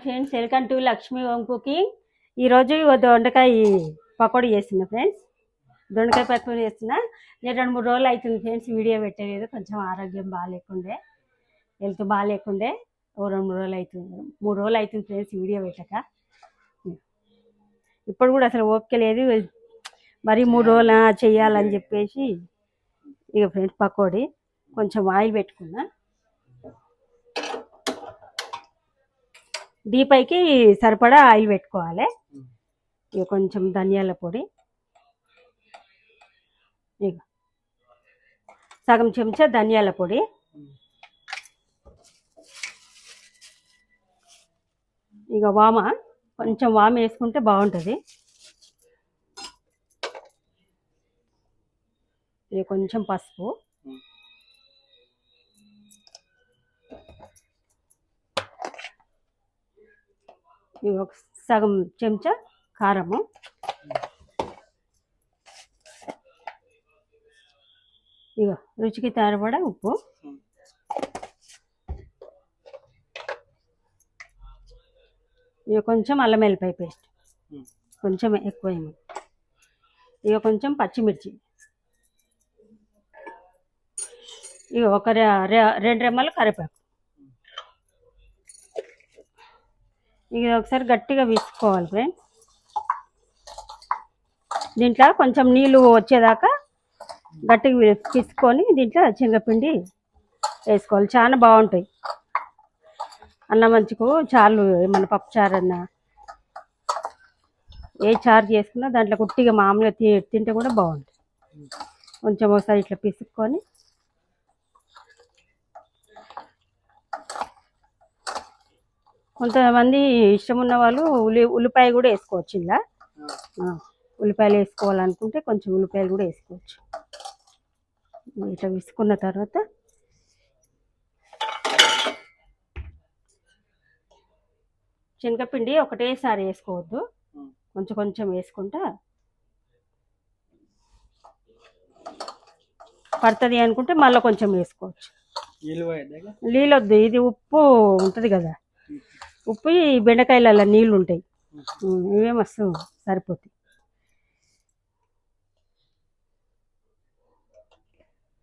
Friends, welcome to Lakshmi home cooking. ఈరోజు దొండకాయ పకోడీ చేస్తున్నా ఫ్రెండ్స్. దొండకాయ పకోడీ చేస్తున్నా. నేను 2-3 రోజులు అవుతుంది ఫ్రెండ్స్ వీడియో పెట్టలేదు. కొంచెం ఆరోగ్యం బాగాలేకుండే, హెల్త్ బాగాలేకుండే. 2-3 రోజులు అవుతుంది, 3 రోజులు అవుతుంది ఫ్రెండ్స్ వీడియో పెట్టక. ఇప్పుడు కూడా అసలు ఓపిక లేదు, మరి 3 రోజులు చెయ్యాలని చెప్పేసి ఇక ఫ్రెండ్స్ పకోడీ కొంచెం ఆయిల్ పెట్టుకున్నా. డీపైకి సరిపడా ఆయిల్ పెట్టుకోవాలి. ఇక కొంచెం ధనియాల పొడి, ఇక సగం చెంచా ధనియాల పొడి, ఇక వామ, కొంచెం వామ వేసుకుంటే బాగుంటుంది. ఇక కొంచెం పసుపు, ఇక సగం చెంచా కారము, ఇక రుచికి సరిపడా ఉప్పు, ఇక కొంచెం అల్లం వెల్లిపాయ పేస్ట్, కొంచెం ఎక్కువ, ఇక కొంచెం పచ్చిమిర్చి, ఇక ఒక 2 రెమ్మలు కరివేపాకు. ఇక ఒకసారి గట్టిగా విసుకోవాలి ఫ్రెండ్స్. దీంట్లో కొంచెం నీళ్ళు వచ్చేదాకా గట్టిగా పిసుకొని దీంట్లో శనగపిండి వేసుకోవాలి. చాలా బాగుంటాయి. అన్నం మంచుకు చారు, మన పప్పు చారు అన్న, ఏ చారు చేసుకున్నా దాంట్లో కుట్టిగా మామూలుగా తింటే కూడా బాగుంటుంది. కొంచెం ఒకసారి ఇట్లా పిసుక్కొని కొంతమంది ఇష్టం ఉన్న వాళ్ళు ఉల్లిపాయ కూడా వేసుకోవచ్చు. ఇలా ఉల్లిపాయలు వేసుకోవాలనుకుంటే కొంచెం ఉల్లిపాయలు కూడా వేసుకోవచ్చు. ఇట్లా విసుకున్న తర్వాత శనగపిండి ఒకటేసారి వేసుకోవద్దు, కొంచెం కొంచెం వేసుకుంటా పడుతుంది అనుకుంటే మళ్ళీ కొంచెం వేసుకోవచ్చు. నీళ్ళొద్దు, ఇది ఉప్పు ఉంటుంది కదా, ఉప్పు ఈ బెండకాయలలో నీళ్ళు ఉంటాయి, ఇవే మస్తు సరిపోతాయి.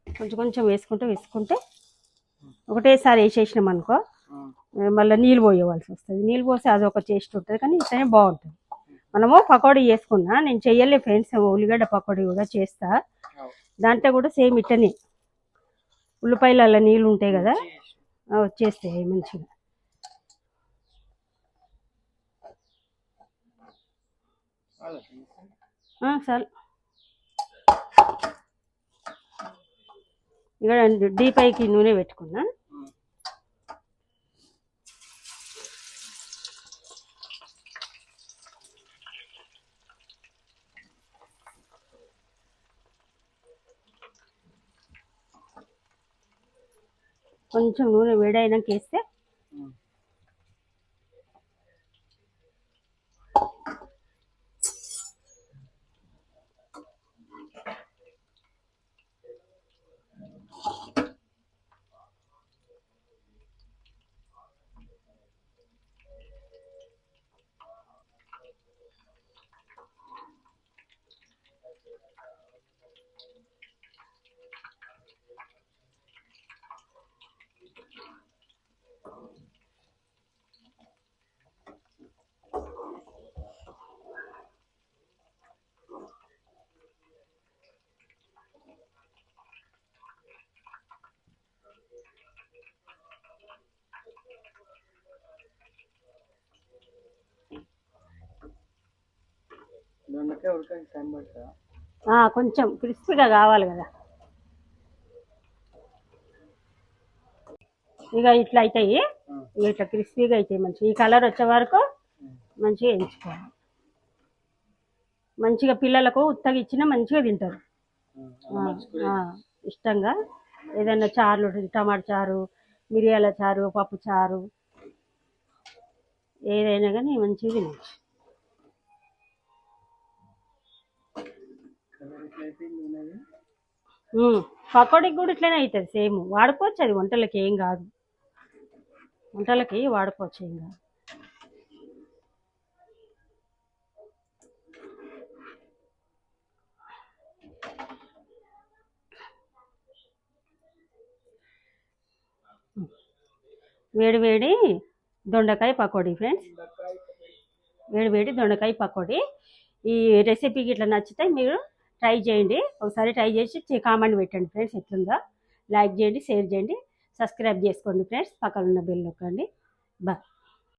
కొంచెం కొంచెం వేసుకుంటే ఒకటేసారి వేసేసినాం అనుకో మళ్ళీ నీళ్ళు పోయవలసి వస్తుంది. నీళ్ళు పోస్తే అది ఒక టేస్ట్ ఉంటుంది, కానీ ఇట్లనే బాగుంటుంది. మనము పకోడీ చేసుకున్నా, నేను చెయ్యలే ఫ్రెండ్స్, ఉల్లిగడ్డ పకోడీ కూడా చేస్తా. దాంట్లో కూడా సేమ్ ఇట్లనే ఉల్లిపాయలలో నీళ్ళు ఉంటాయి కదా, వచ్చేస్తాయి మంచిగా. చాలు. ఇక డీపైకి నూనె పెట్టుకున్నా. కొంచెం నూనె వేడైనాక వేస్తే కొంచెం క్రిస్పీగా కావాలి కదా. ఇక ఇట్లా అవుతాయి, ఇట్లా క్రిస్పీగా అవుతాయి. మంచిగా ఈ కలర్ వచ్చే వరకు మంచిగా వేయించుకోవాలి. మంచిగా పిల్లలకు ఉత్తగా ఇచ్చినా మంచిగా తింటారు ఇష్టంగా. ఏదైనా చారులు, టమాటా చారు, మిరియాల చారు, పప్పు చారు, ఏదైనా కానీ మంచిగా తినచ్చు. పకోడీకి కూడా ఇట్లనే అవుతుంది సేమ్, వాడుకోవచ్చు. అది వంటలకి ఏం కాదు, వంటలకి వాడుకోవచ్చు, ఏం కాదు. వేడి వేడి దొండకాయ పకోడీ ఫ్రెండ్స్, వేడి వేడి దొండకాయ పకోడీ. ఈ రెసిపీకి ఇట్లా నచ్చితే మీరు ట్రై చేయండి, ఒకసారి ట్రై చేసి కామెంట్ పెట్టండి ఫ్రెండ్స్ ఎట్లుందో. లైక్ చేయండి, షేర్ చేయండి, సబ్స్క్రైబ్ చేసుకోండి ఫ్రెండ్స్, పక్కన ఉన్న బెల్ నొక్కండి. బాయ్.